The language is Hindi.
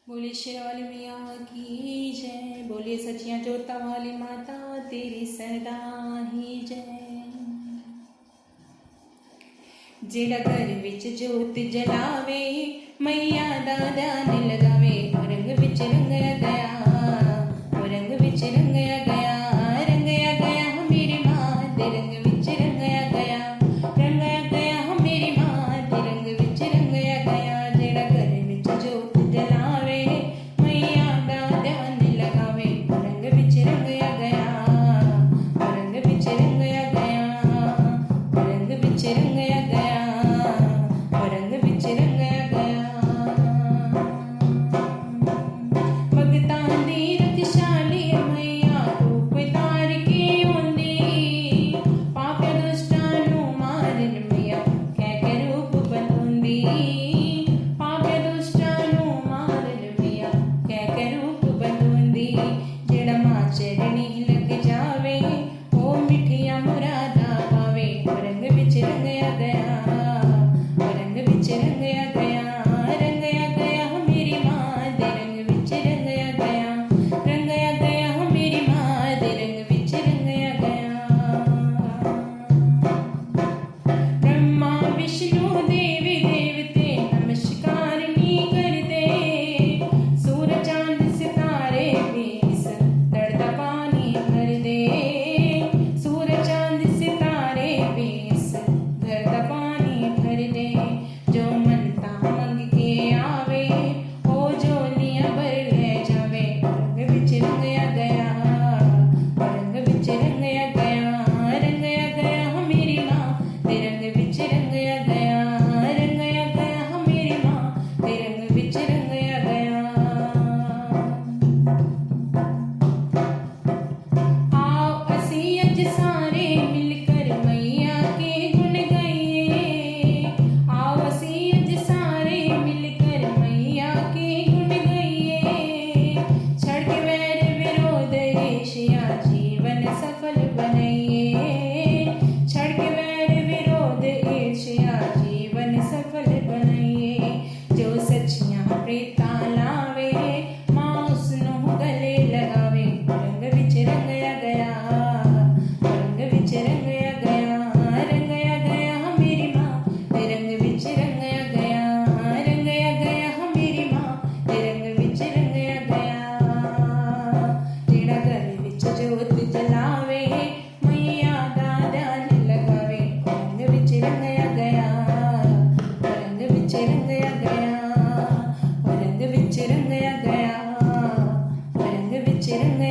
बोले शेरा वाली मैया की जय। बोले सचिया जोता वाली माता तेरी सदा ही जय। जेड़ा घर विच जोत जलावे मैया दा ध्यान लगावे। रंग विच रंगया गया, रंग विच रंगया गया, रंगया गया मेरी मां दे रंग विच रंगया गया, रंगया गया मेरी मां दे रंग विच रंगया गया। जेड़ा घर विच जोत जलावे मैया दा ध्यान लगावे। रंग विच रंगया गया, रंग विच रंगया गया, रंग विच रंगया गया, रंग विच रंगया गया। भगतां दी रखशाली मैया रूप धार के आउंदी। पापियां दुष्टां नूं मारन मैया कै कै रूप बनाउंदी। पापियां दुष्टां नूं मारन मैया कै कै रूप बनाउंदी। जेड़ा मां चरणी लग जावे ओ मिठियां मुरादां पावे। रंग विच रंगया गया, रंग विच रंगया गया, रंगया गया मेरी मां दे रंग विच रंगया गया, रंगया गया मेरी मां दे रंग विच रंगया गया। ब्रह्मा विष्णु देवी देवते नमस्कार नी करदे। सूरज चांद सितारे भी इस दर्द पानी भर दे। सूरज चांद सितारे भी इस दर्द पानी भर दे। जो मनता मंग के आवे ओ जोलियां भर ले जावे। रंग विच रंगया गया, रंग विच रंगया गया, रंगया गया मेरी मां दे रंग विच रंगया गया, रंगया गया मेरी मां दे रंग विच रंगया गया। आओ असी अज सारे मिलकर मैया के गुण गाइए। आओ असी अज सारे मिलकर मैया के गुण गाइए। छड़ के वैर विरोध ईर्ष्या जीवन सफल बनाइए। छड़ के वैर विरोध ईर्ष्या जीवन सफल बनाइए। जो सचियां प्रीतां लावे मां उसनूं गले लगावे। रंग विच रंगया गया, रंग विच रंगया गया, रंगया गया मेरी मां दे रंग विच रंगया गया, रंगया गया मेरी मां दे रंग विच रंगया गया। जेड़ा घर विच जोत जलावे मैया दा ध्यान लगावे। रंग विच रंगया गया, रंग विच रंगया गया, रंग विच रंगया गया, रंग विच रंगया